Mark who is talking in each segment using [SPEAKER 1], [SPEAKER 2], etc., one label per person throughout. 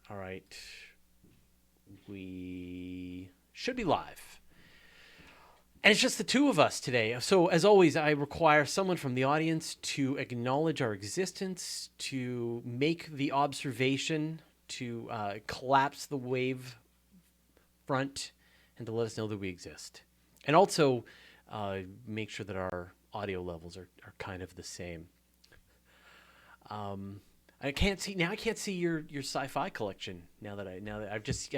[SPEAKER 1] All right. We should be live. And it's just the two of us today. So, as always, I require someone from the audience to acknowledge our existence, to make the observation, to collapse the wave front, and to let us know that we exist. And also make sure that our audio levels are kind of the same. I can't see your sci-fi collection now that I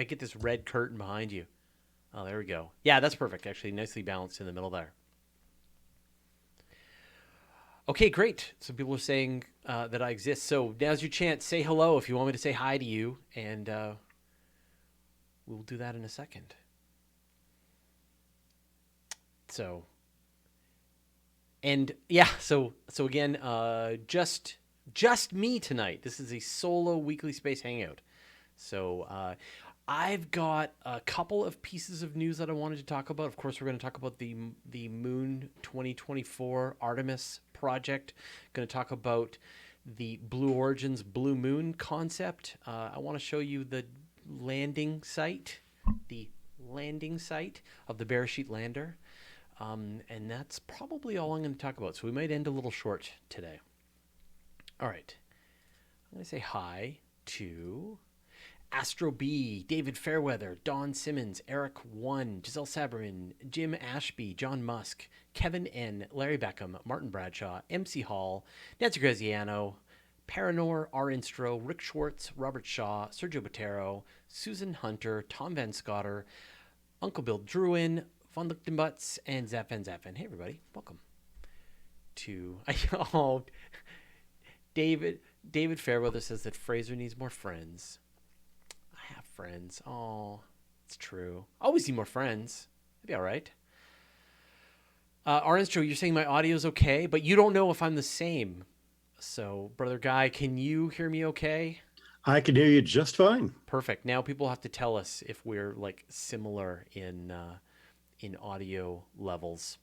[SPEAKER 1] get this red curtain behind you. Oh, there we go. Yeah, that's perfect. Actually, nicely balanced in the middle there. Okay, great. So people are saying that I exist. So now's your chance. Say hello if you want me to say hi to you, and we'll do that in a second. So, and yeah, so again, just me tonight. This is a solo weekly space hangout. So I've got a couple of pieces of news that I wanted to talk about. Of course, we're going to talk about the Moon 2024 Artemis project. Going to talk about the Blue Origin's Blue Moon concept. I want to show you the landing site of the Beresheet lander. And that's probably all I'm going to talk about. So we might end a little short today. All right. I'm going to say hi to Astro B, David Fairweather, Don Simmons, Eric One, Giselle Saberin, Jim Ashby, John Musk, Kevin N, Larry Beckham, Martin Bradshaw, MC Hall, Nancy Graziano, Paranor, R. Instro, Rick Schwartz, Robert Shaw, Sergio Botero, Susan Hunter, Tom Van Scotter, Uncle Bill Druin, Von Lichtenbutz, and Zap Van Zappen. Hey, everybody. Welcome to... David Fairweather says that Fraser needs more friends. I have friends. Oh, it's true. I always need more friends. It'd be all right. Arnstro, you're saying my audio's okay, but you don't know if I'm the same. So, Brother Guy, can you hear me okay?
[SPEAKER 2] I can hear you just fine.
[SPEAKER 1] Perfect. Now people have to tell us if we're like similar in audio levels.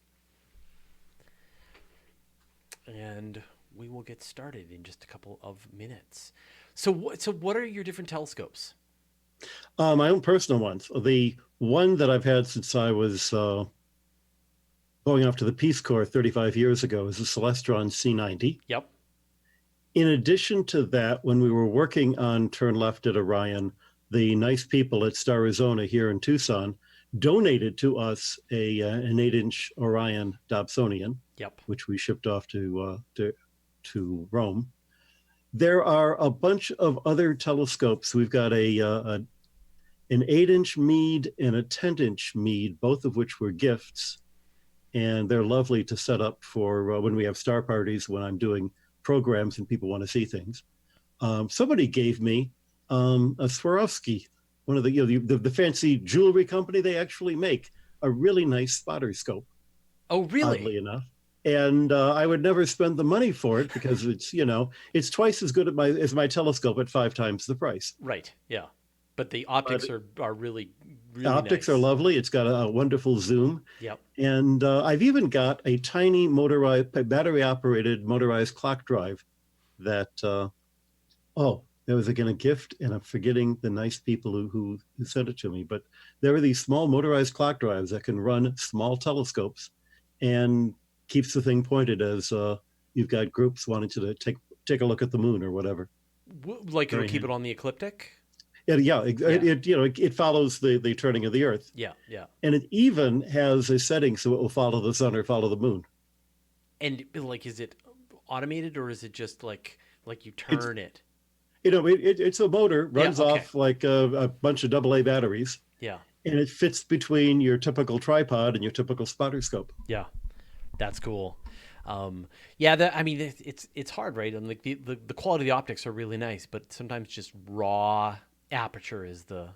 [SPEAKER 1] And we will get started in just a couple of minutes. So what are your different telescopes?
[SPEAKER 2] My own personal ones. The one that I've had since I was going off to the Peace Corps 35 years ago is the Celestron C90.
[SPEAKER 1] Yep.
[SPEAKER 2] In addition to that, when we were working on Turn Left at Orion, the nice people at Star Arizona here in Tucson donated to us an 8-inch Orion Dobsonian,
[SPEAKER 1] Yep.
[SPEAKER 2] which we shipped off to Rome. There are a bunch of other telescopes. We've got an 8-inch Meade and a 10-inch Meade, both of which were gifts. And they're lovely to set up for when we have star parties, when I'm doing programs and people want to see things. Somebody gave me a Swarovski, one of the fancy jewelry company. They actually make a really nice spotter scope.
[SPEAKER 1] Oh, really?
[SPEAKER 2] Oddly enough. And I would never spend the money for it because it's twice as good as my telescope at 5 times the price.
[SPEAKER 1] Right. Yeah. But the optics are really
[SPEAKER 2] optics
[SPEAKER 1] nice.
[SPEAKER 2] are lovely. It's got a wonderful zoom.
[SPEAKER 1] Yep.
[SPEAKER 2] And I've even got a tiny battery-operated motorized clock drive that, there was again a gift, and I'm forgetting the nice people who sent it to me. But there are these small motorized clock drives that can run small telescopes and keeps the thing pointed as you've got groups wanting to take a look at the moon or whatever.
[SPEAKER 1] Like it'll keep it on the ecliptic?
[SPEAKER 2] It follows the turning of the Earth.
[SPEAKER 1] Yeah, yeah.
[SPEAKER 2] And it even has a setting so it will follow the sun or follow the moon.
[SPEAKER 1] And like, is it automated or is it just like you turn it?
[SPEAKER 2] It's a motor, runs off like a bunch of AA batteries.
[SPEAKER 1] Yeah.
[SPEAKER 2] And it fits between your typical tripod and your typical spotter scope.
[SPEAKER 1] Yeah, that's cool. It's hard, right? And like the quality of the optics are really nice, but sometimes just raw aperture is the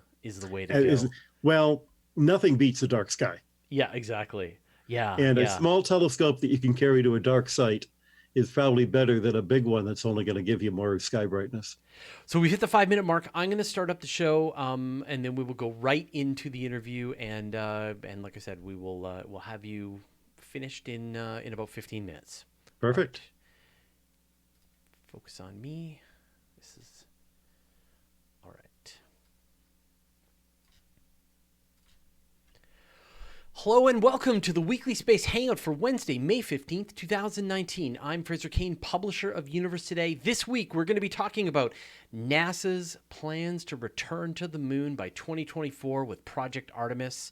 [SPEAKER 1] way to go.
[SPEAKER 2] Well, nothing beats a dark sky.
[SPEAKER 1] Yeah, exactly. Yeah.
[SPEAKER 2] And a small telescope that you can carry to a dark site is probably better than a big one that's only going to give you more sky brightness.
[SPEAKER 1] So we hit the 5-minute mark. I'm going to start up the show, and then we will go right into the interview. And like I said, we'll have you finished in about 15 minutes.
[SPEAKER 2] Perfect.
[SPEAKER 1] Right. Focus on me. This is all right. Hello and welcome to the Weekly Space Hangout for Wednesday, May 15th, 2019. I'm Fraser Kane, publisher of Universe Today. This week, we're going to be talking about NASA's plans to return to the moon by 2024 with Project Artemis,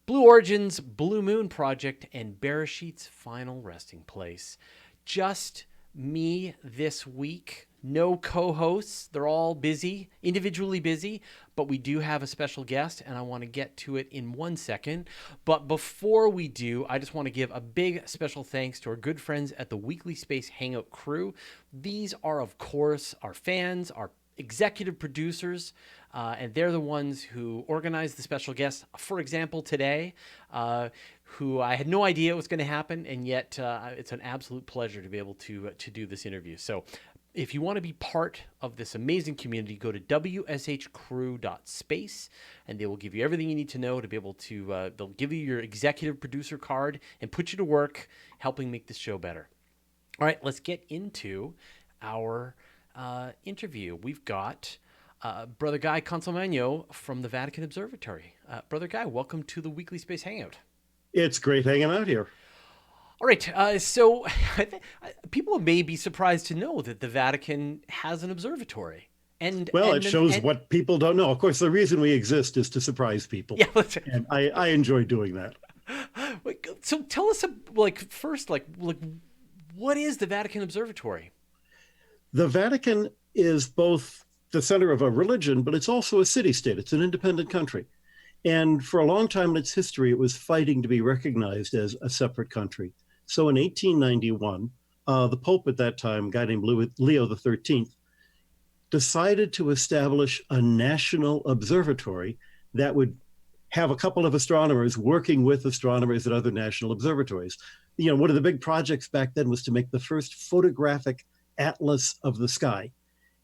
[SPEAKER 1] Blue Origin's Blue Moon Project, and Bereshit's final resting place. Just me this week. No co-hosts. They're all busy, individually busy, but we do have a special guest, and I want to get to it in 1 second. But before we do, I just want to give a big special thanks to our good friends at the Weekly Space Hangout crew. These are, of course, our fans, our executive producers, and they're the ones who organized the special guest. For example, today, who I had no idea it was going to happen, and yet it's an absolute pleasure to be able to do this interview. So if you want to be part of this amazing community, go to wshcrew.space, and they will give you everything you need to know to be able to, they'll give you your executive producer card and put you to work helping make this show better. All right, let's get into our interview. We've got Brother Guy Consolmagno from the Vatican Observatory. Brother Guy, welcome to the Weekly Space Hangout.
[SPEAKER 2] It's great hanging out here.
[SPEAKER 1] All right, so people may be surprised to know that the Vatican has an observatory.
[SPEAKER 2] It shows what people don't know. Of course, the reason we exist is to surprise people.
[SPEAKER 1] Yeah,
[SPEAKER 2] and I enjoy doing that.
[SPEAKER 1] So tell us, first, what is the Vatican Observatory?
[SPEAKER 2] The Vatican is both the center of a religion, but it's also a city-state. It's an independent country. And for a long time in its history, it was fighting to be recognized as a separate country. So in 1891, the Pope at that time, a guy named Leo XIII, decided to establish a national observatory that would have a couple of astronomers working with astronomers at other national observatories. You know, one of the big projects back then was to make the first photographic atlas of the sky,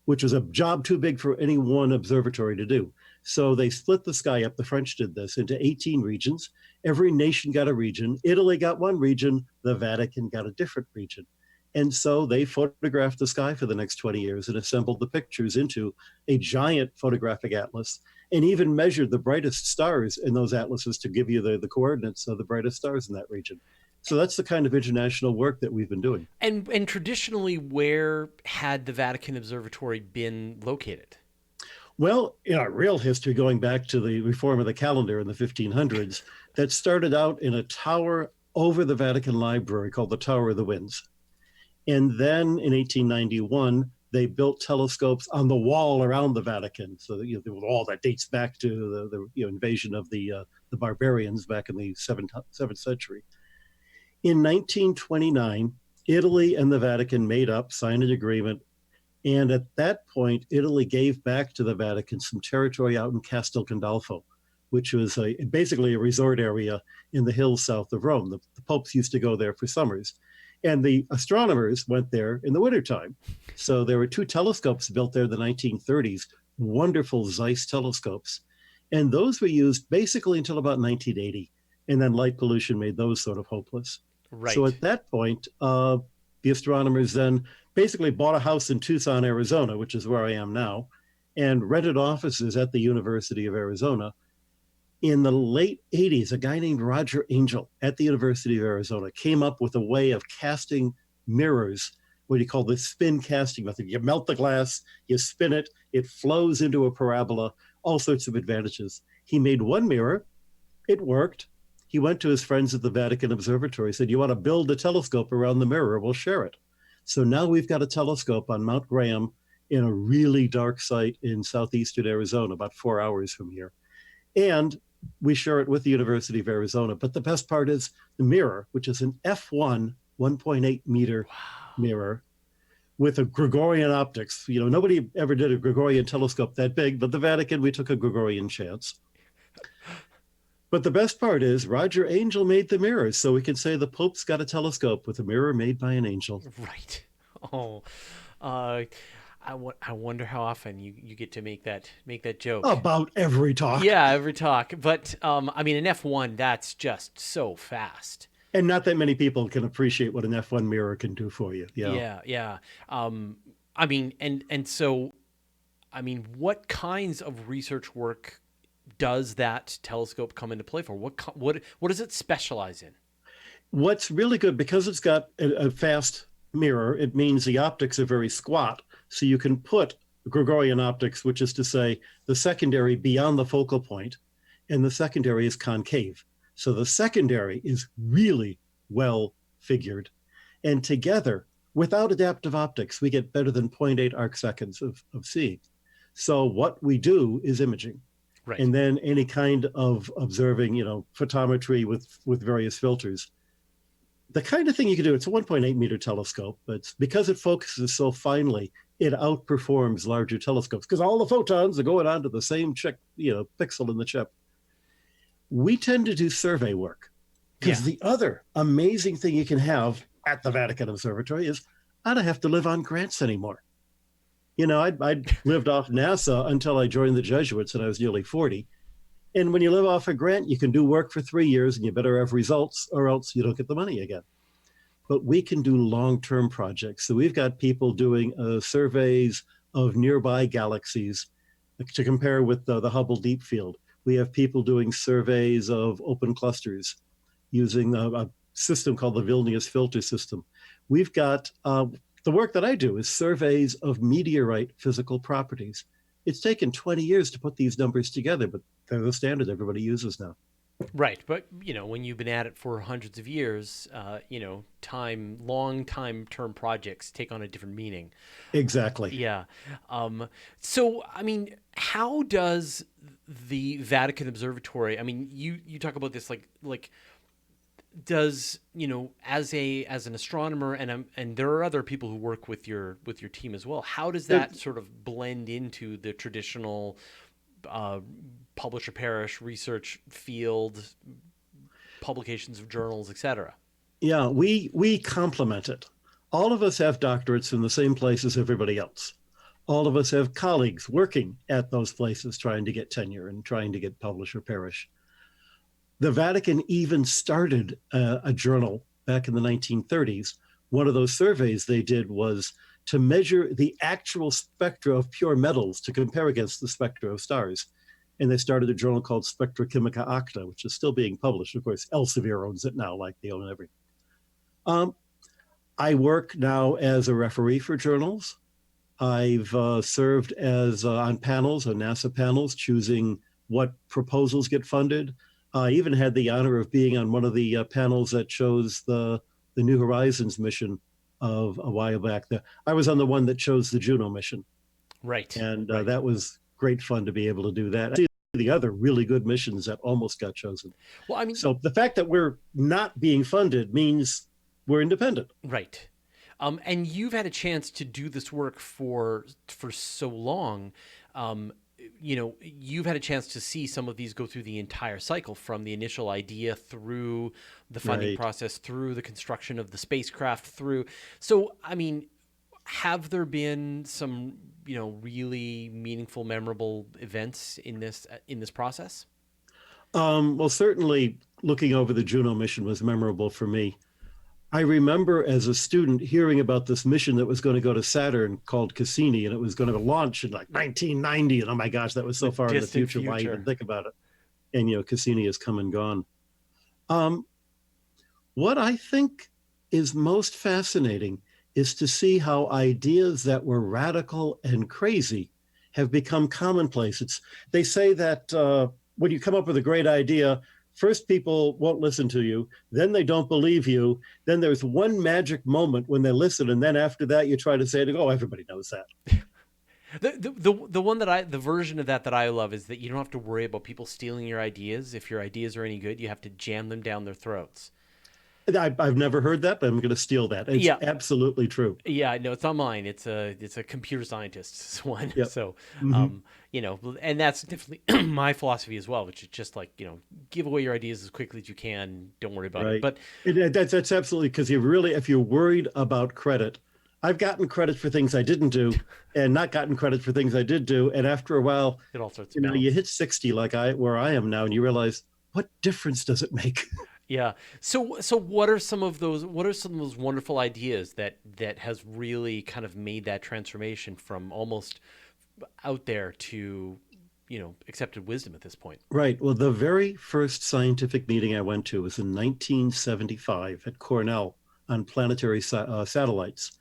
[SPEAKER 2] which was a job too big for any one observatory to do. So they split the sky up. The French did this into 18 regions. Every nation got a region. Italy got one region. The Vatican got a different region. And so they photographed the sky for the next 20 years and assembled the pictures into a giant photographic atlas, and even measured the brightest stars in those atlases to give you the coordinates of the brightest stars in that region. So that's the kind of international work that we've been doing.
[SPEAKER 1] And traditionally, where had the Vatican Observatory been located?
[SPEAKER 2] Well, in our real history, going back to the reform of the calendar in the 1500s, that started out in a tower over the Vatican Library called the Tower of the Winds. And then in 1891, they built telescopes on the wall around the Vatican. So the wall that dates back to the invasion of the barbarians back in the 7th century. In 1929, Italy and the Vatican made up, signed an agreement. And at that point, Italy gave back to the Vatican some territory out in Castel Gandolfo, which was basically a resort area in the hills south of Rome. The popes used to go there for summers. And the astronomers went there in the wintertime. So there were 2 telescopes built there in the 1930s, wonderful Zeiss telescopes. And those were used basically until about 1980. And then light pollution made those sort of hopeless.
[SPEAKER 1] Right.
[SPEAKER 2] So at that point, the astronomers then basically bought a house in Tucson, Arizona, which is where I am now, and rented offices at the University of Arizona. In the late 80s, a guy named Roger Angel at the University of Arizona came up with a way of casting mirrors, what he called the spin casting method. You melt the glass, you spin it, it flows into a parabola, all sorts of advantages. He made one mirror, it worked. He went to his friends at the Vatican Observatory, said, "You want to build a telescope around the mirror, we'll share it." So now we've got a telescope on Mount Graham in a really dark site in southeastern Arizona, about 4 hours from here. And we share it with the University of Arizona. But the best part is the mirror, which is an F1 1.8 meter mirror with a Gregorian optics. You know, nobody ever did a Gregorian telescope that big, but the Vatican, we took a Gregorian chance. But the best part is Roger Angel made the mirrors, so we can say the Pope's got a telescope with a mirror made by an angel.
[SPEAKER 1] Right. Oh, I wonder how often you get to make that joke.
[SPEAKER 2] About every talk.
[SPEAKER 1] Yeah, every talk. But I mean, an F1, that's just so fast.
[SPEAKER 2] And not that many people can appreciate what an F1 mirror can do for you.
[SPEAKER 1] Yeah. I mean, and so, I mean, what kinds of research work does that telescope come into play for? What does it specialize in?
[SPEAKER 2] What's really good, because it's got a fast mirror, it means the optics are very squat. So you can put Gregorian optics, which is to say the secondary beyond the focal point, and the secondary is concave. So the secondary is really well figured. And together, without adaptive optics, we get better than 0.8 arc seconds of seeing. So what we do is imaging.
[SPEAKER 1] Right.
[SPEAKER 2] And then any kind of observing, photometry with various filters. The kind of thing you can do, it's a 1.8 meter telescope, but because it focuses so finely, it outperforms larger telescopes because all the photons are going onto the same pixel in the chip. We tend to do survey work because the other amazing thing you can have at the Vatican Observatory is I don't have to live on grants anymore. I'd lived off NASA until I joined the Jesuits and I was nearly 40. And when you live off a grant, you can do work for 3 years and you better have results or else you don't get the money again. But we can do long-term projects. So we've got people doing surveys of nearby galaxies to compare with the Hubble Deep Field. We have people doing surveys of open clusters using a system called the Vilnius filter system. We've got the work that I do is surveys of meteorite physical properties. It's taken 20 years to put these numbers together, but they're the standard everybody uses now.
[SPEAKER 1] Right. But, when you've been at it for hundreds of years, long term projects take on a different meaning.
[SPEAKER 2] Exactly.
[SPEAKER 1] Yeah. So, how does the Vatican Observatory, you talk about this like does, as an astronomer and there are other people who work with your team as well, how does that sort of blend into the traditional publish or perish research field, publications of journals, etc.?
[SPEAKER 2] Yeah, we complement it. All of us have doctorates in the same place as everybody else. All of us have colleagues working at those places trying to get tenure and trying to get publish or perish. The Vatican even started a journal back in the 1930s. One of those surveys they did was to measure the actual spectra of pure metals to compare against the spectra of stars. And they started a journal called Spectra Chimica Acta, which is still being published. Of course, Elsevier owns it now, like they own everything. I work now as a referee for journals. I've served as on panels, on NASA panels, choosing what proposals get funded. I even had the honor of being on one of the panels that chose the New Horizons mission of a while back. I was on the one that chose the Juno mission.
[SPEAKER 1] Right.
[SPEAKER 2] And that was great fun to be able to do that. The other really good missions that almost got chosen.
[SPEAKER 1] Well,
[SPEAKER 2] so the fact that we're not being funded means we're independent.
[SPEAKER 1] Right. And you've had a chance to do this work for so long. You've had a chance to see some of these go through the entire cycle, from the initial idea through the funding process, through the construction of the spacecraft, through. So, have there been some, really meaningful, memorable events in this process?
[SPEAKER 2] Well, certainly looking over the Juno mission was memorable for me. I remember as a student hearing about this mission that was going to go to Saturn called Cassini, and it was going to launch in like 1990. And oh my gosh, that was so far in the future. Why even think about it? And, Cassini has come and gone. What I think is most fascinating is to see how ideas that were radical and crazy have become commonplace. They say that when you come up with a great idea, first people won't listen to you, then they don't believe you, then there's one magic moment when they listen, and then after that you try to say, oh, everybody knows that.
[SPEAKER 1] The version of that I love is that you don't have to worry about people stealing your ideas. If your ideas are any good, you have to jam them down their throats.
[SPEAKER 2] I've never heard that, but I'm going to steal that. It's absolutely true.
[SPEAKER 1] Yeah, no, it's not mine. It's a computer scientist's one.
[SPEAKER 2] Yep.
[SPEAKER 1] So, and that's definitely my philosophy as well, which is just like, give away your ideas as quickly as you can. Don't worry about it. But
[SPEAKER 2] that's absolutely, because if you're worried about credit, I've gotten credit for things I didn't do and not gotten credit for things I did do. And after a while,
[SPEAKER 1] it all starts
[SPEAKER 2] you hit 60 where I am now, and you realize, what difference does it make?
[SPEAKER 1] Yeah. So what are some of those wonderful ideas that has really kind of made that transformation from almost out there to, accepted wisdom at this point.
[SPEAKER 2] Right. Well, the very first scientific meeting I went to was in 1975 at Cornell on planetary satellites.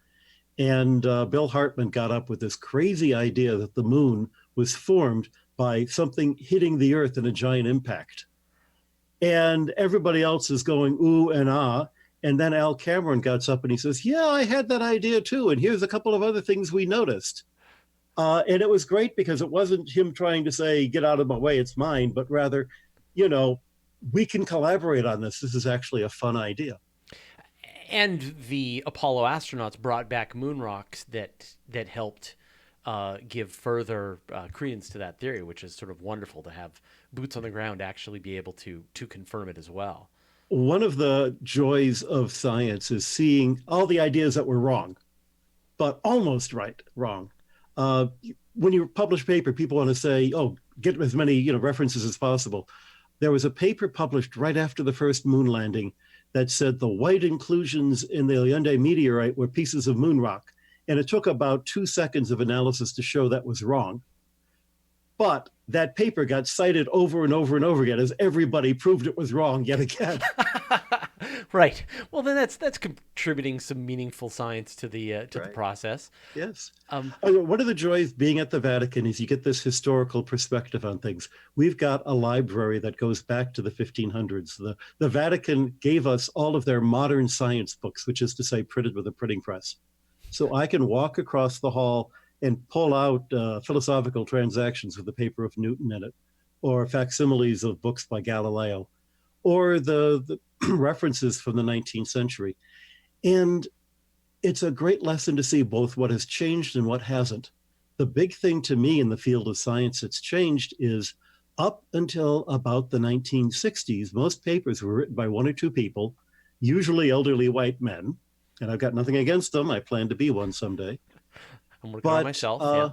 [SPEAKER 2] And Bill Hartman got up with this crazy idea that the moon was formed by something hitting the Earth in a giant impact. And everybody else is going, ooh and ah. And then Al Cameron gets up and he says, yeah, I had that idea too. And here's a couple of other things we noticed. And it was great because it wasn't him trying to say, get out of my way, it's mine, but rather, we can collaborate on this. This is actually a fun idea.
[SPEAKER 1] And the Apollo astronauts brought back moon rocks that helped give further credence to that theory, which is sort of wonderful to have boots on the ground actually be able to confirm it as well.
[SPEAKER 2] One of the joys of science is seeing all the ideas that were wrong, but almost wrong. When you publish paper, people want to say, oh, get as many references as possible. There was a paper published right after the first moon landing that said the white inclusions in the Vatican Meteorite were pieces of moon rock. And it took about 2 seconds of analysis to show that was wrong. But that paper got cited over and over and over again as everybody proved it was wrong yet again.
[SPEAKER 1] Right. Well, then that's contributing some meaningful science to the process.
[SPEAKER 2] Yes. One of the joys being at the Vatican is you get this historical perspective on things. We've got a library that goes back to the 1500s. The Vatican gave us all of their modern science books, which is to say printed with a printing press. So I can walk across the hall and pull out philosophical transactions with the paper of Newton in it, or facsimiles of books by Galileo, or the references from the 19th century. And it's a great lesson to see both what has changed and what hasn't. The big thing to me in the field of science that's changed is up until about the 1960s, most papers were written by one or two people, usually elderly white men. And I've got nothing against them. I plan to be one someday.
[SPEAKER 1] I'm working on myself, yeah.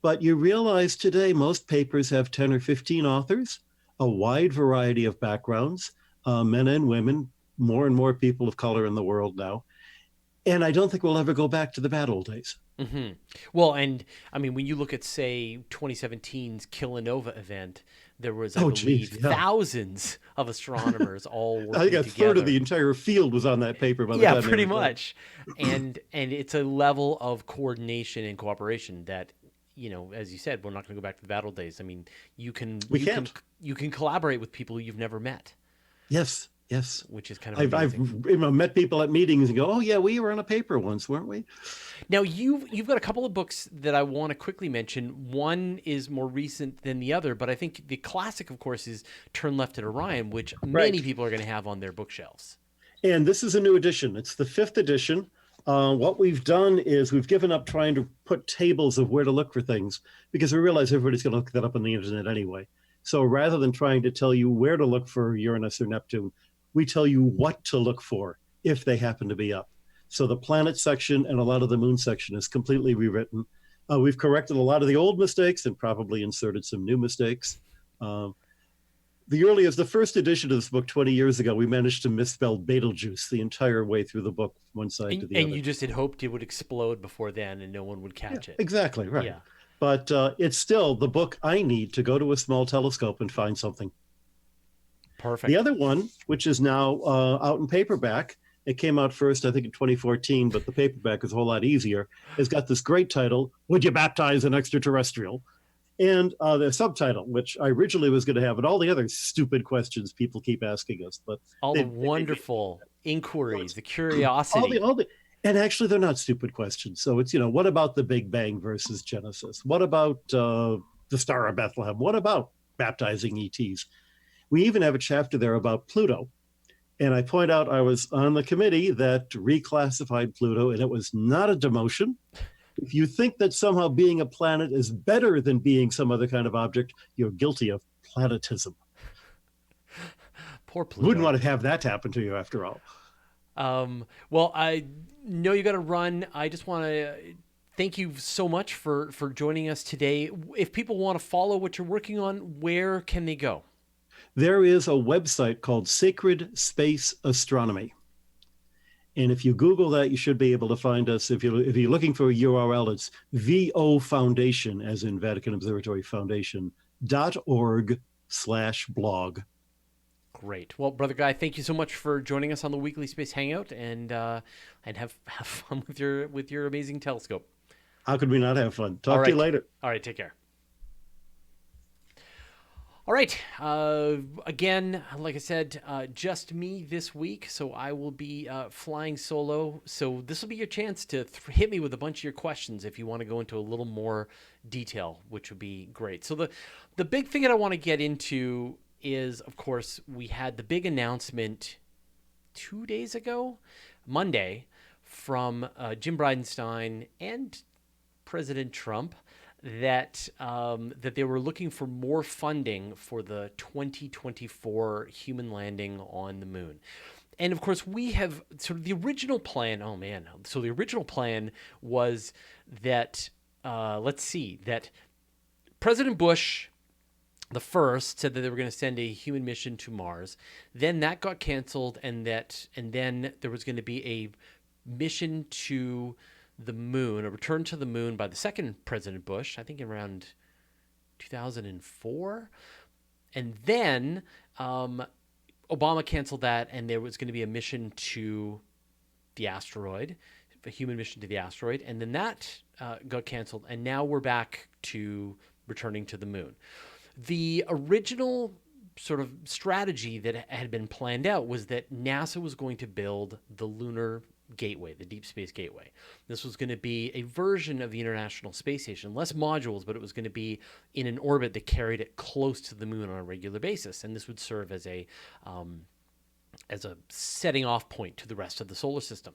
[SPEAKER 2] But you realize today most papers have 10 or 15 authors, a wide variety of backgrounds, men and women, more and more people of color in the world now. And I don't think we'll ever go back to the bad old days.
[SPEAKER 1] Mm-hmm. Well, and I mean, when you look at, say, 2017's Kilonova event, there was, I believe, thousands of astronomers all working together.
[SPEAKER 2] I think a third of the entire field was on that paper by the time.
[SPEAKER 1] Yeah, pretty much. And it's a level of coordination and cooperation that, as you said, we're not going to go back to the bad old days. I mean, you can collaborate with people you've never met.
[SPEAKER 2] Yes.
[SPEAKER 1] Which is kind of amazing.
[SPEAKER 2] I've met people at meetings and go, oh yeah, we were on a paper once, weren't we?
[SPEAKER 1] Now you've got a couple of books that I want to quickly mention. One is more recent than the other, but I think the classic, of course, is Turn Left at Orion, which many people are going to have on their bookshelves. And
[SPEAKER 2] this is a new edition. It's the 5th edition. What we've done is we've given up trying to put tables of where to look for things because we realize everybody's going to look that up on the internet anyway. So rather than trying to tell you where to look for Uranus or Neptune, we tell you what to look for if they happen to be up. So the planet section and a lot of the moon section is completely rewritten. We've corrected a lot of the old mistakes and probably inserted some new mistakes. The first edition of this book 20 years ago, we managed to misspell Betelgeuse the entire way through the book, one side to the other.
[SPEAKER 1] And you just had hoped it would explode before then and no one would catch it.
[SPEAKER 2] Exactly, right.
[SPEAKER 1] Yeah.
[SPEAKER 2] But it's still the book I need to go to a small telescope and find something.
[SPEAKER 1] Perfect.
[SPEAKER 2] The other one, which is now out in paperback, it came out first, I think, in 2014, but the paperback is a whole lot easier, has got this great title, Would You Baptize an Extraterrestrial? And the subtitle, which I originally was going to have, and all the other stupid questions people keep asking us. But
[SPEAKER 1] all the wonderful inquiries, the curiosity.
[SPEAKER 2] And actually, they're not stupid questions. So it's, what about the Big Bang versus Genesis? What about the Star of Bethlehem? What about baptizing ETs? We even have a chapter there about Pluto. And I point out I was on the committee that reclassified Pluto, and it was not a demotion. If you think that somehow being a planet is better than being some other kind of object, you're guilty of planetism.
[SPEAKER 1] Poor Pluto.
[SPEAKER 2] Wouldn't want to have that happen to you after all.
[SPEAKER 1] Well, I know you got to run. I just want to thank you so much for joining us today. If people want to follow what you're working on, where can they go?
[SPEAKER 2] There is a website called Sacred Space Astronomy. And if you Google that, you should be able to find us. If you're looking for a URL, it's VO Foundation, as in Vatican Observatory Foundation, weeklyspacehang.org/blog.
[SPEAKER 1] Great. Well, Brother Guy, thank you so much for joining us on the Weekly Space Hangout, and have fun with your amazing telescope.
[SPEAKER 2] How could we not have fun?
[SPEAKER 1] All
[SPEAKER 2] Talk to you
[SPEAKER 1] right.
[SPEAKER 2] later.
[SPEAKER 1] All right. Take care. All right. Again, like I said, just me this week, so I will be flying solo. So this will be your chance to hit me with a bunch of your questions if you want to go into a little more detail, which would be great. So the big thing that I want to get into is, of course, we had the big announcement 2 days ago, Monday, from Jim Bridenstine and President Trump that they were looking for more funding for the 2024 human landing on the moon. And of course, we have sort of the original plan. Oh man! So the original plan was that that President Bush the first said that they were going to send a human mission to Mars. Then that got canceled, and then there was going to be a mission to the moon, a return to the moon by the second President Bush, I think around 2004. And then Obama canceled that, and there was going to be a mission to the asteroid, a human mission to the asteroid. And then that got canceled, and now we're back to returning to the moon. The original sort of strategy that had been planned out was that NASA was going to build the Lunar Gateway, the Deep Space Gateway. This was going to be a version of the International Space Station, less modules, but it was going to be in an orbit that carried it close to the moon on a regular basis. And this would serve as a setting off point to the rest of the solar system.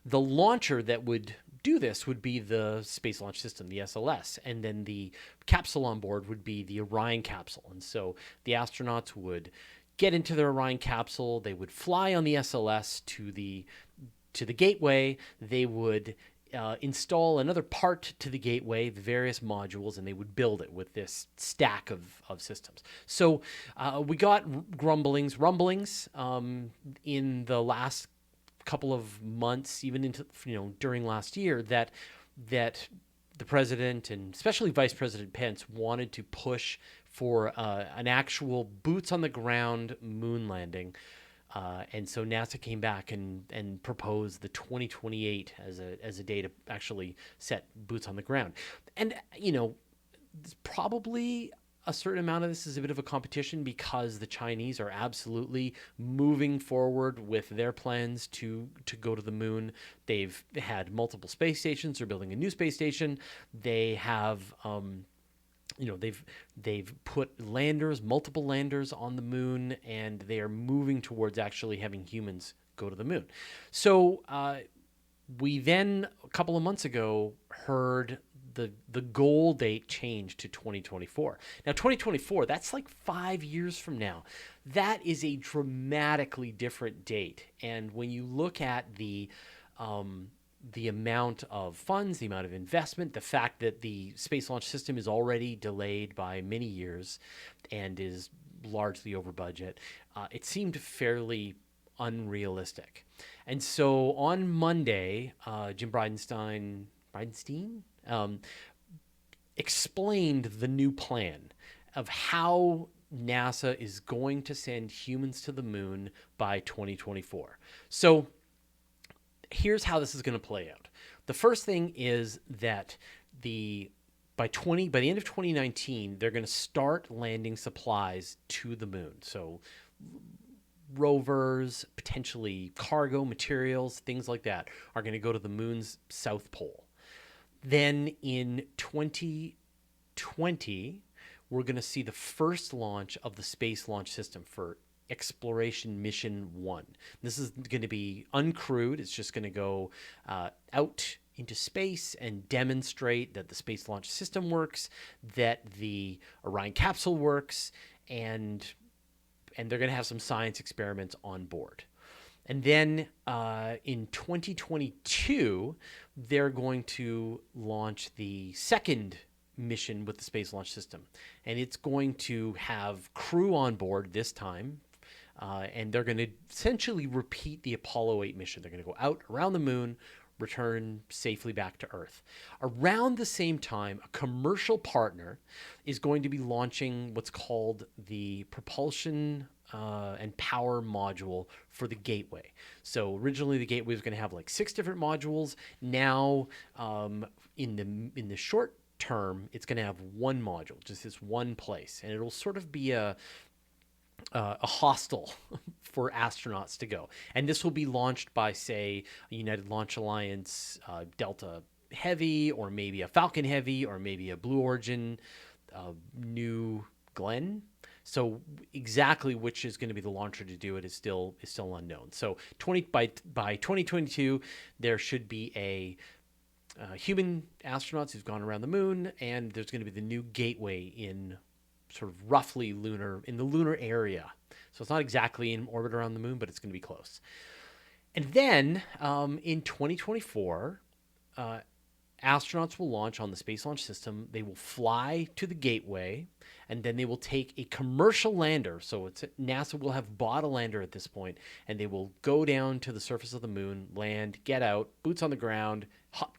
[SPEAKER 1] The launcher that would do this would be the Space Launch System, the SLS, and then the capsule on board would be the Orion capsule. And so the astronauts would get into their Orion capsule, they would fly on the SLS to the gateway, they would install another part to the gateway, the various modules, and they would build it with this stack of systems. So we got rumblings in the last couple of months, even into during last year, that the president and especially Vice President Pence wanted to push for an actual boots on the ground moon landing. And so NASA came back and proposed the 2028 as a day to actually set boots on the ground. And, probably a certain amount of this is a bit of a competition because the Chinese are absolutely moving forward with their plans to go to the moon. They've had multiple space stations. They're building a new space station. They have they've put multiple landers on the moon, and they are moving towards actually having humans go to the moon. So we then, a couple of months ago, heard the goal date changed to 2024. Now, 2024, that's like 5 years from now. That is a dramatically different date. And when you look at the amount of funds, the amount of investment, the fact that the Space Launch System is already delayed by many years and is largely over budget, it seemed fairly unrealistic. And so on Monday, Jim Bridenstine explained the new plan of how NASA is going to send humans to the moon by 2024. So here's how this is going to play out. The first thing is that by the end of 2019, they're going to start landing supplies to the moon. So rovers, potentially cargo, materials, things like that are going to go to the moon's south pole. Then in 2020, we're going to see the first launch of the Space Launch System for Exploration Mission 1. This is going to be uncrewed. It's just going to go out into space and demonstrate that the Space Launch System works, that the Orion capsule works, and they're going to have some science experiments on board. And then in 2022, they're going to launch the second mission with the Space Launch System. And it's going to have crew on board this time. And they're going to essentially repeat the Apollo 8 mission. They're going to go out around the moon, return safely back to Earth. Around the same time, a commercial partner is going to be launching what's called the propulsion and power module for the Gateway. So originally the Gateway was going to have like 6 different modules. Now, in the short term, it's going to have one module, just this one place, and it'll sort of be a hostel for astronauts to go. And this will be launched by, say, a United Launch Alliance Delta Heavy, or maybe a Falcon Heavy, or maybe a Blue Origin New Glenn. So exactly which is going to be the launcher to do it is still unknown. So by 2022, there should be a human astronauts who's gone around the moon, and there's going to be the new Gateway in sort of roughly in the lunar area. So it's not exactly in orbit around the moon, but it's going to be close. And then in 2024, astronauts will launch on the Space Launch System. They will fly to the Gateway, and then they will take a commercial lander. So NASA will have bought a lander at this point, and they will go down to the surface of the moon, land, get out, boots on the ground,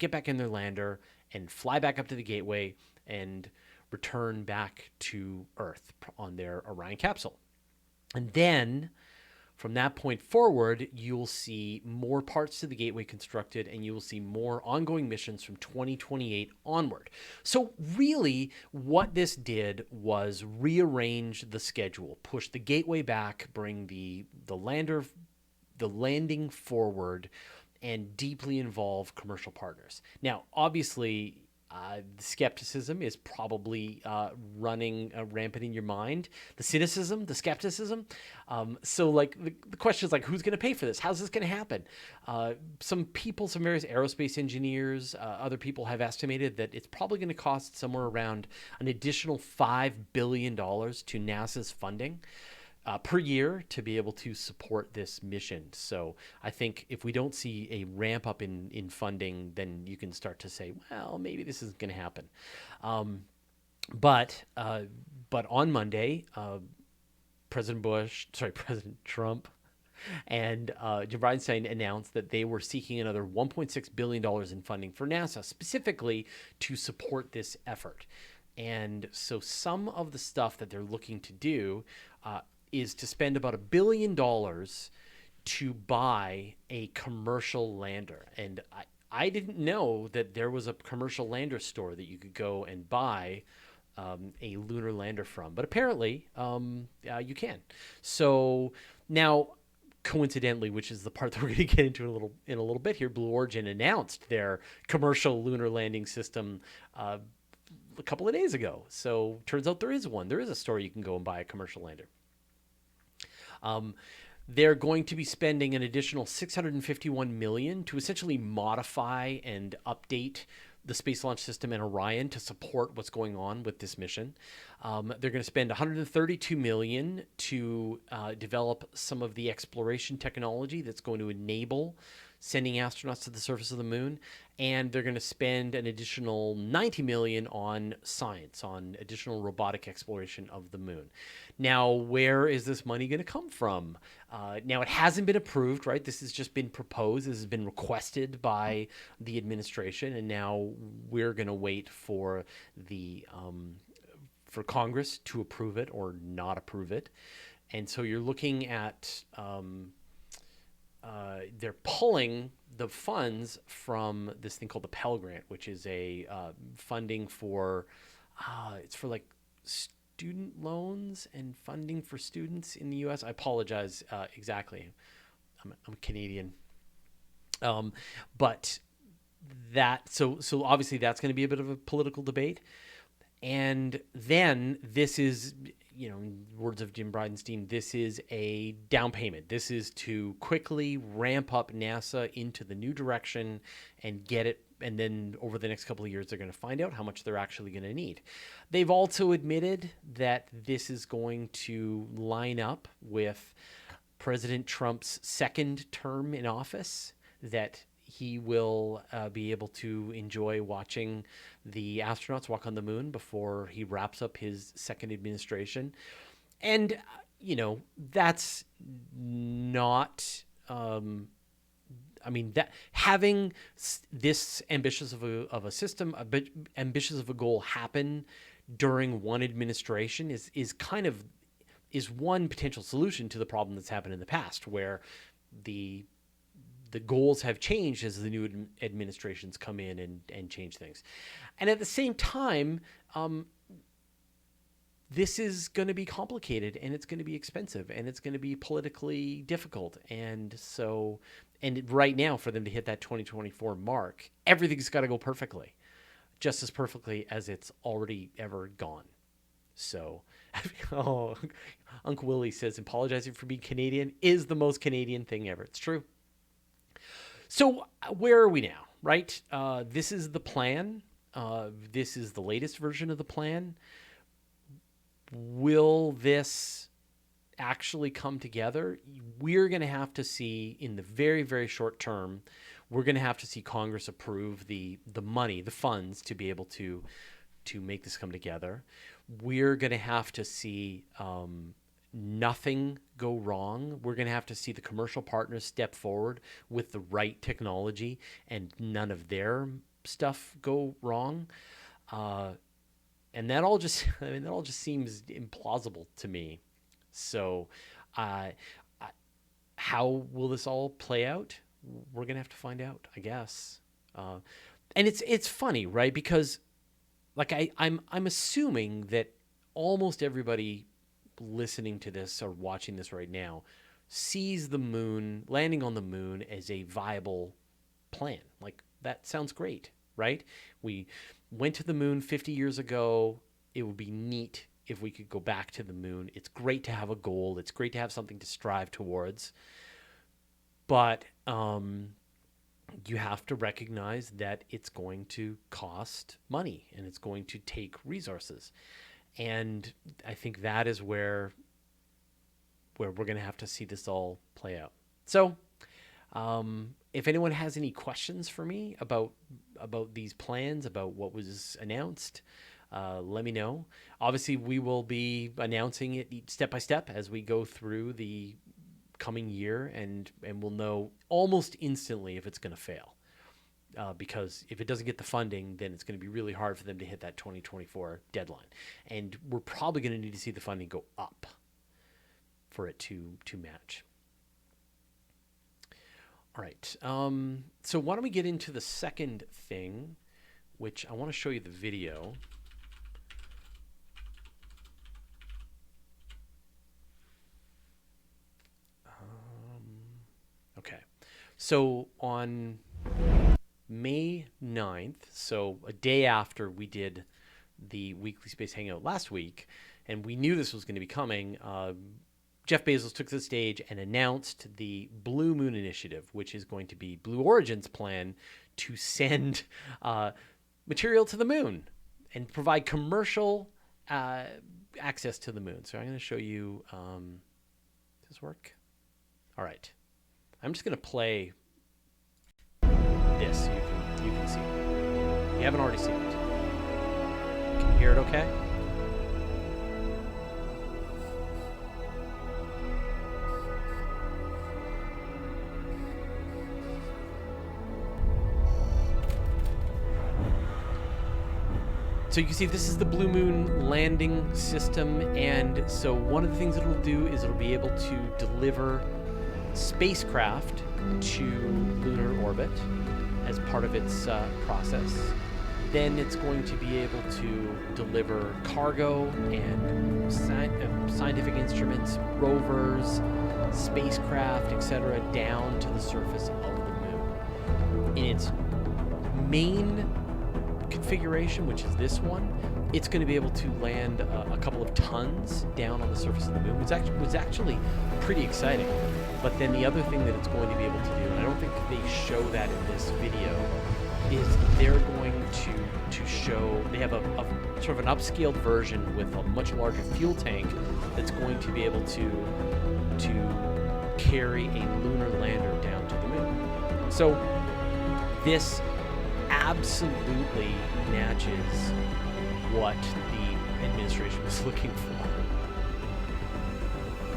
[SPEAKER 1] get back in their lander, and fly back up to the Gateway and return back to Earth on their Orion capsule. And then from that point forward, you'll see more parts to the Gateway constructed, and you will see more ongoing missions from 2028 onward. So really, what this did was rearrange the schedule, push the Gateway back, bring the landing forward, and deeply involve commercial partners. Now, obviously, the skepticism is probably running rampant in your mind. The cynicism, the skepticism. So, like, the question is, like, who's going to pay for this? How's this going to happen? Some various aerospace engineers, other people have estimated that it's probably going to cost somewhere around an additional $5 billion to NASA's funding per year to be able to support this mission. So I think if we don't see a ramp up in funding, then you can start to say, well, maybe this isn't going to happen. But on Monday, President Trump and Jim Bridenstine announced that they were seeking another $1.6 billion in funding for NASA, specifically to support this effort. And so some of the stuff that they're looking to do is to spend about $1 billion to buy a commercial lander. And I didn't know that there was a commercial lander store that you could go and buy a lunar lander from, but apparently you can. So now, coincidentally, which is the part that we're going to get into in a little bit here, Blue Origin announced their commercial lunar landing system a couple of days ago. So turns out there is one. There is a store you can go and buy a commercial lander. They're going to be spending an additional $651 million to essentially modify and update the Space Launch System and Orion to support what's going on with this mission. They're going to spend $132 million to develop some of the exploration technology that's going to enable sending astronauts to the surface of the moon, and they're going to spend an additional $90 million on science, on additional robotic exploration of the moon. Now, where is this money going to come from? Now, it hasn't been approved, right? This has just been proposed. This has been requested by the administration, and now we're going to wait for for Congress to approve it or not approve it. And so you're looking at they're pulling the funds from this thing called the Pell Grant, which is a funding for it's for like student loans and funding for students in the U.S. I apologize exactly. I'm Canadian, but that so obviously that's going to be a bit of a political debate. And then this is, in words of Jim Bridenstine, this is a down payment. This is to quickly ramp up NASA into the new direction and get it. And then over the next couple of years, they're going to find out how much they're actually going to need. They've also admitted that this is going to line up with President Trump's second term in office, that he will be able to enjoy watching the astronauts walk on the moon before he wraps up his second administration. And, that's not, I mean, that having this ambitious of a system, a bit ambitious of a goal happen during one administration is one potential solution to the problem that's happened in the past, where the goals have changed as the new administrations come in and change things. And at the same time, this is going to be complicated, and it's going to be expensive, and it's going to be politically difficult. And so, right now, for them to hit that 2024 mark, everything's got to go perfectly, just as perfectly as it's already ever gone. So, Uncle Willie says, apologizing for being Canadian is the most Canadian thing ever. It's true. So where are we now, right? This is the plan. This is the latest version of the plan. Will this actually come together? We're going to have to see in the very, very short term, we're going to have to see Congress approve the money, the funds to be able to make this come together. We're going to have to see nothing go wrong. We're going to have to see the commercial partners step forward with the right technology and none of their stuff go wrong. And that all just seems implausible to me. So how will this all play out? We're going to have to find out, I guess. And it's funny, right? Because like I'm assuming that almost everybody listening to this or watching this right now sees the moon, landing on the moon, as a viable plan. Like, that sounds great, right? We went to the moon 50 years ago. It would be neat if we could go back to the moon. It's great to have a goal. It's great to have something to strive towards. But you have to recognize that it's going to cost money and it's going to take resources. And I think that is where we're going to have to see this all play out. So if anyone has any questions for me about these plans, about what was announced, let me know. Obviously, we will be announcing it step by step as we go through the coming year, and we'll know almost instantly if it's going to fail. Because if it doesn't get the funding, then it's going to be really hard for them to hit that 2024 deadline. And we're probably going to need to see the funding go up for it to match. All right. So why don't we get into the second thing, which I want to show you the video. Okay. So on May 9th, so a day after we did the Weekly Space Hangout last week, and we knew this was going to be coming, Jeff Bezos took the stage and announced the Blue Moon Initiative, which is going to be Blue Origin's plan to send material to the moon and provide commercial access to the moon. So I'm going to show you, does this work? All right. I'm just going to play this so you can see it. If you haven't already seen it. Can you hear it okay? So you can see this is the Blue Moon landing system, and so one of the things it'll do is it'll be able to deliver spacecraft to lunar orbit as part of its process. Then it's going to be able to deliver cargo and scientific instruments, rovers, spacecraft, etc., down to the surface of the moon. In its main configuration, which is this one, it's going to be able to land a couple of tons down on the surface of the moon, which was actually pretty exciting. But then the other thing that it's going to be able to do, and I don't think they show that in this video, is they're going to show, they have a sort of an upscaled version with a much larger fuel tank that's going to be able to carry a lunar lander down to the moon. So this absolutely matches what the administration was looking for.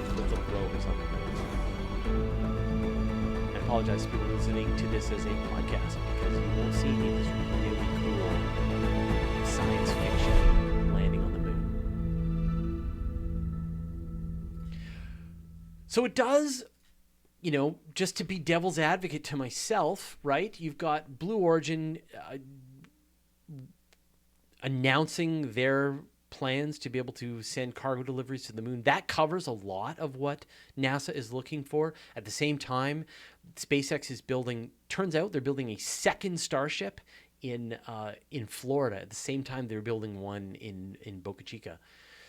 [SPEAKER 1] The little rovers on the moon. apologize to people listening to this as a podcast because you won't see any of this really cool science fiction landing on the moon. So it does, just to be devil's advocate to myself, right? You've got Blue Origin announcing their plans to be able to send cargo deliveries to the moon. That covers a lot of what NASA is looking for. At the same time, SpaceX is turns out they're building a second Starship in Florida. At the same time, they're building one in Boca Chica.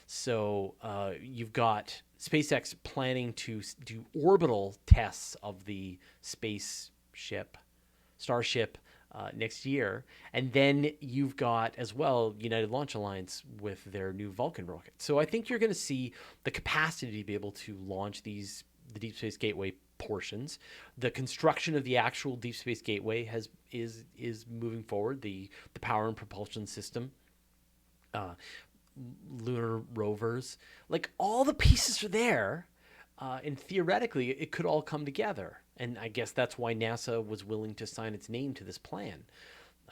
[SPEAKER 1] So you've got SpaceX planning to do orbital tests of the Starship next year. And then you've got as well United Launch Alliance with their new Vulcan rocket. So I think you're going to see the capacity to be able to launch the Deep Space Gateway portions. The construction of the actual Deep Space Gateway is moving forward. The power and propulsion system, lunar rovers, like all the pieces are there. And theoretically, it could all come together. And I guess that's why NASA was willing to sign its name to this plan.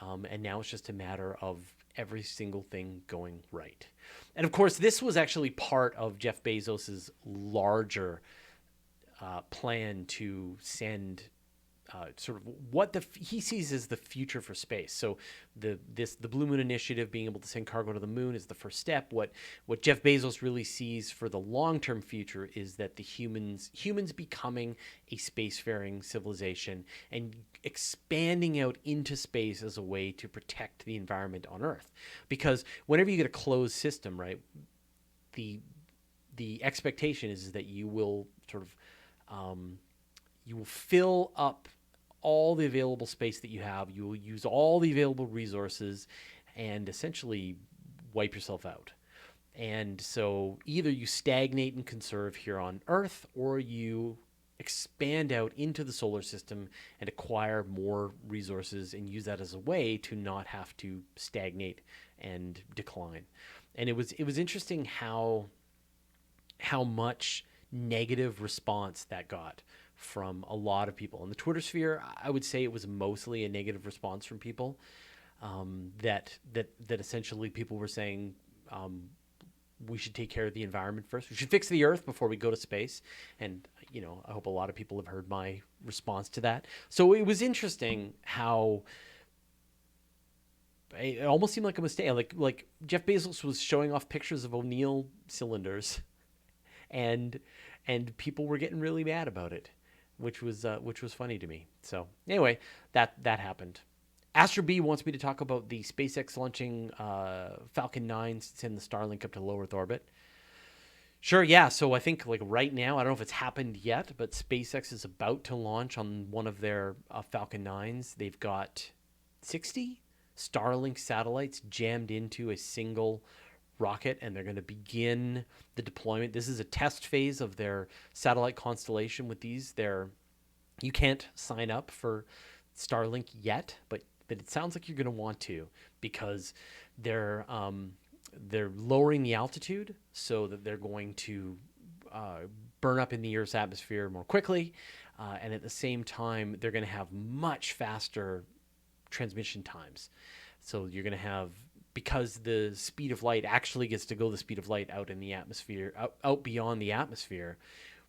[SPEAKER 1] And now it's just a matter of every single thing going right. And of course, this was actually part of Jeff Bezos's larger plan to send sort of what he sees as the future for space. So the Blue Moon Initiative, being able to send cargo to the moon, is the first step. What Jeff Bezos really sees for the long-term future is that the humans becoming a spacefaring civilization and expanding out into space as a way to protect the environment on Earth. Because whenever you get a closed system, right, the expectation is that you will sort of you will fill up all the available space that you have. You will use all the available resources and essentially wipe yourself out. And so either you stagnate and conserve here on Earth, or you expand out into the solar system and acquire more resources and use that as a way to not have to stagnate and decline. And it was interesting how much negative response that got from a lot of people in the Twitter sphere. I would say it was mostly a negative response from people that essentially people were saying we should take care of the environment first. We should fix the Earth before we go to space. And I hope a lot of people have heard my response to that. So it was interesting how it almost seemed like a mistake. Like Jeff Bezos was showing off pictures of O'Neill cylinders, and people were getting really mad about it, which was funny to me. So anyway, that happened. Astro B wants me to talk about the SpaceX launching Falcon 9 to send the Starlink up to low Earth orbit. Sure, yeah. So I think like right now, I don't know if it's happened yet, but SpaceX is about to launch on one of their Falcon 9s. They've got 60 Starlink satellites jammed into a single rocket, and they're going to begin the deployment. This is a test phase of their satellite constellation with these. You can't sign up for Starlink yet, but it sounds like you're going to want to, because they're lowering the altitude so that they're going to burn up in the Earth's atmosphere more quickly, and at the same time they're going to have much faster transmission times. So you're going to have, because the speed of light actually gets to go the speed of light out in the atmosphere, out beyond the atmosphere,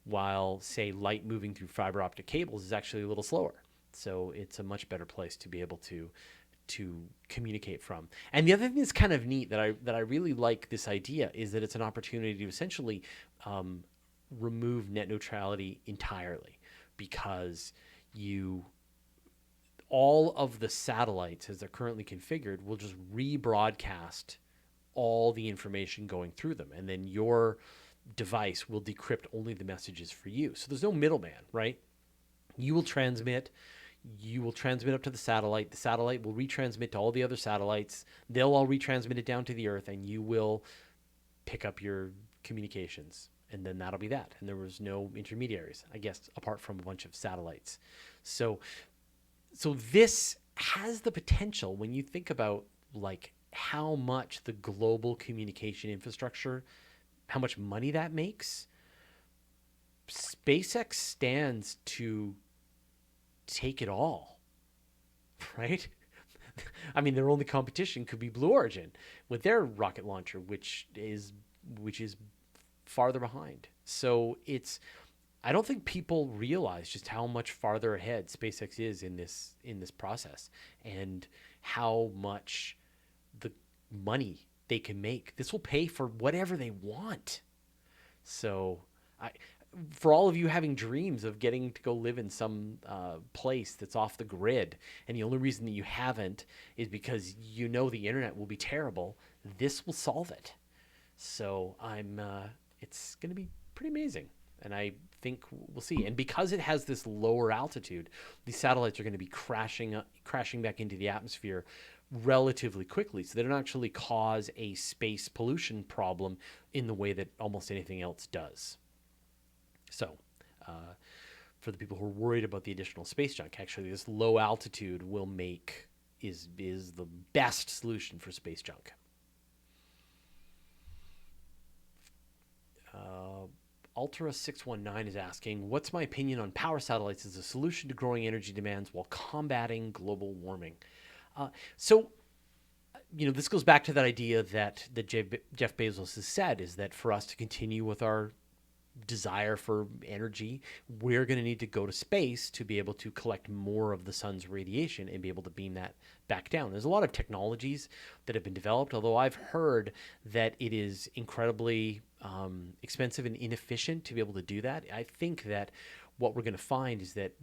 [SPEAKER 1] while, say, light moving through fiber optic cables is actually a little slower. So it's a much better place to be able to communicate from. And the other thing that's kind of neat that I really like this idea is that it's an opportunity to essentially remove net neutrality entirely, because all of the satellites as they're currently configured will just rebroadcast all the information going through them, and then your device will decrypt only the messages for you. So there's no middleman, right? You will transmit up to the satellite will retransmit to all the other satellites, they'll all retransmit it down to the Earth, and you will pick up your communications, and then that'll be that. And there was no intermediaries, I guess, apart from a bunch of satellites. So this has the potential, when you think about like how much the global communication infrastructure, how much money that makes, SpaceX stands to take it all, right? I mean, their only competition could be Blue Origin with their rocket launcher, which is farther behind. So I don't think people realize just how much farther ahead SpaceX is in this process, and how much the money they can make. This will pay for whatever they want. So, for all of you having dreams of getting to go live in some place that's off the grid, and the only reason that you haven't is because you know the internet will be terrible, this will solve it. So it's going to be pretty amazing, and I think we'll see. And because it has this lower altitude, these satellites are going to be crashing back into the atmosphere relatively quickly, so they don't actually cause a space pollution problem in the way that almost anything else does. So, for the people who are worried about the additional space junk, actually, this low altitude is the best solution for space junk. Ultra 619 is asking, what's my opinion on power satellites as a solution to growing energy demands while combating global warming? So, this goes back to that idea that Jeff Bezos has said, is that for us to continue with our desire for energy, we're going to need to go to space to be able to collect more of the sun's radiation and be able to beam that back down. There's a lot of technologies that have been developed, although I've heard that it is incredibly expensive and inefficient to be able to do that. I think that what we're going to find is that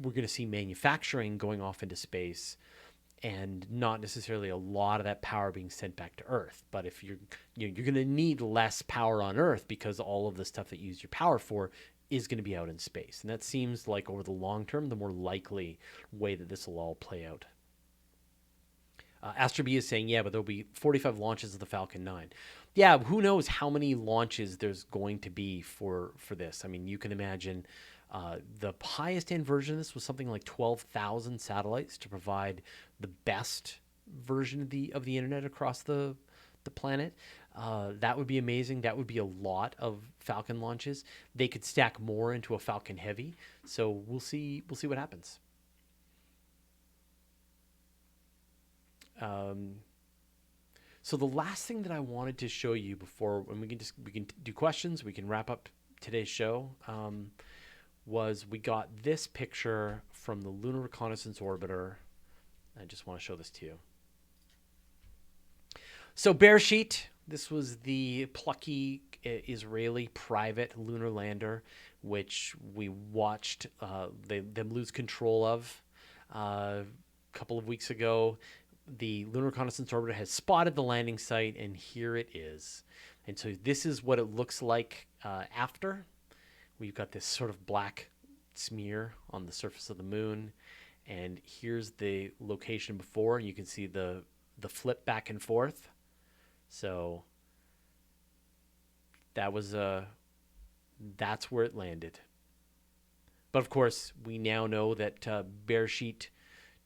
[SPEAKER 1] we're going to see manufacturing going off into space, and not necessarily a lot of that power being sent back to Earth. But if you're going to need less power on Earth, because all of the stuff that you use your power for is going to be out in space. And that seems like, over the long term, the more likely way that this will all play out. Astro B is saying, yeah, but there'll be 45 launches of the Falcon 9. Yeah, who knows how many launches there's going to be for this. I mean, you can imagine the highest end version of this was something like 12,000 satellites to provide the best version of the internet across the planet. That would be amazing. That would be a lot of Falcon launches. They could stack more into a Falcon Heavy. So we'll see what happens. So the last thing that I wanted to show you before, and we can do questions, we can wrap up today's show, was we got this picture from the Lunar Reconnaissance Orbiter. I just want to show this to you. So Beresheet, this was the plucky Israeli private lunar lander, which we watched them lose control of a couple of weeks ago. The Lunar Reconnaissance Orbiter has spotted the landing site, and here it is. And so this is what it looks like after. We've got this sort of black smear on the surface of the moon, and here's the location before. You can see the flip back and forth. So that's where it landed. But of course, we now know that Beresheet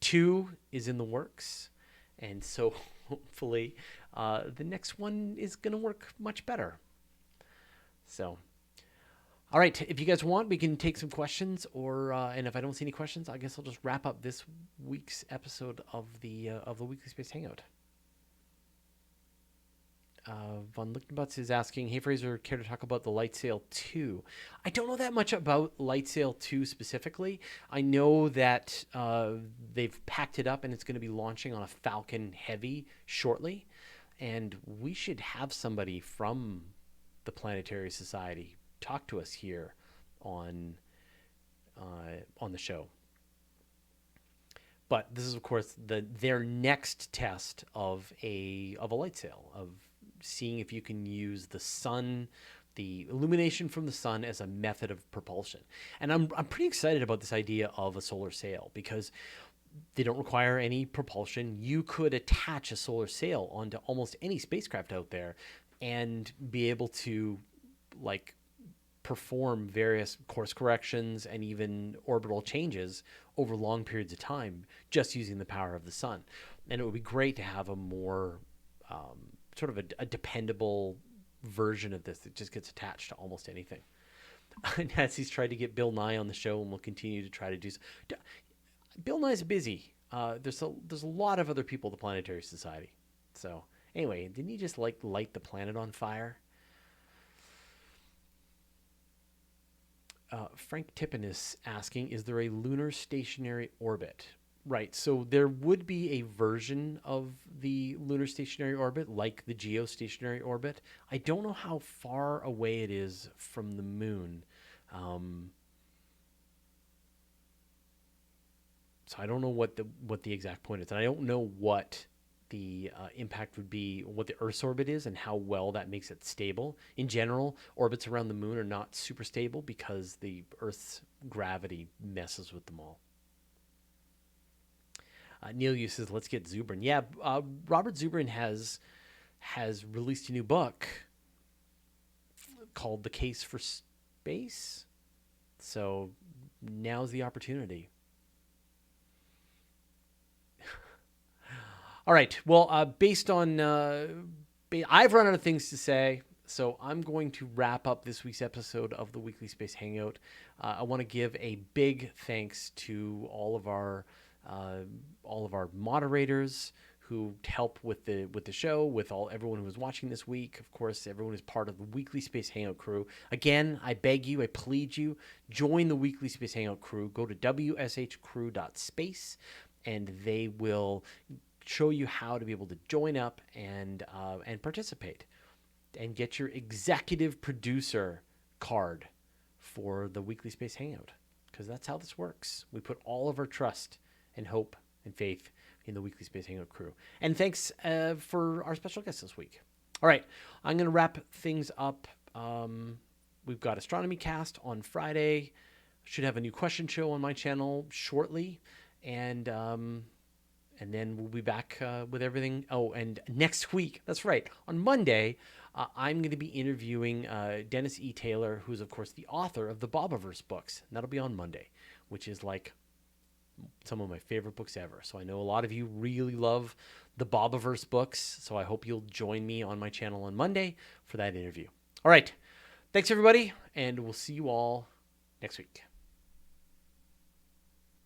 [SPEAKER 1] 2 is in the works, and so hopefully the next one is going to work much better. So, all right, if you guys want, we can take some questions, and if I don't see any questions, I guess I'll just wrap up this week's episode of the Weekly Space Hangout. Von Lichtenbutz is asking, hey Fraser, care to talk about the Lightsail 2? I don't know that much about Lightsail 2 specifically. I know that they've packed it up and it's going to be launching on a Falcon Heavy shortly, and we should have somebody from the Planetary Society talk to us here on the show. But this is, of course, their next test of a light sail, of seeing if you can use the sun, the illumination from the sun, as a method of propulsion. And I'm pretty excited about this idea of a solar sail, because they don't require any propulsion. You could attach a solar sail onto almost any spacecraft out there and be able to, like, perform various course corrections and even orbital changes over long periods of time just using the power of the sun. And it would be great to have a more sort of a dependable version of this that just gets attached to almost anything. Nancy's tried to get Bill Nye on the show, and will continue to try to do so. Bill Nye's busy. There's a lot of other people at the Planetary Society. So anyway, didn't he just like light the planet on fire? Frank Tippin is asking, is there a lunar stationary orbit? Right. So there would be a version of the lunar stationary orbit, like the geostationary orbit. I don't know how far away it is from the moon. Um, so I don't know what the exact point is, and I don't know what the impact would be, what the Earth's orbit is, and how well that makes it stable. In general, orbits around the moon are not super stable because the Earth's gravity messes with them all. Neil Yu says, "Let's get Zubrin." Yeah, Robert Zubrin has released a new book called "The Case for Space." So now's the opportunity. All right. Well, based on I've run out of things to say, so I'm going to wrap up this week's episode of the Weekly Space Hangout. I want to give a big thanks to all of our moderators who help with the show, with everyone who was watching this week. Of course, everyone is part of the Weekly Space Hangout crew. Again, I beg you, I plead you, join the Weekly Space Hangout crew. Go to wshcrew.space, and they will show you how to be able to join up and participate and get your executive producer card for the Weekly Space Hangout, because that's how this works. We put all of our trust and hope and faith in the Weekly Space Hangout crew. And thanks for our special guest this week. All right, I'm going to wrap things up. We've got Astronomy Cast on Friday. Should have a new question show on my channel shortly, and then we'll be back with everything. Oh, and next week, that's right, on Monday, I'm going to be interviewing Dennis E. Taylor, who's, of course, the author of the Bobiverse books. And that'll be on Monday, which is like some of my favorite books ever. So I know a lot of you really love the Bobiverse books, so I hope you'll join me on my channel on Monday for that interview. All right. Thanks, everybody, and we'll see you all next week.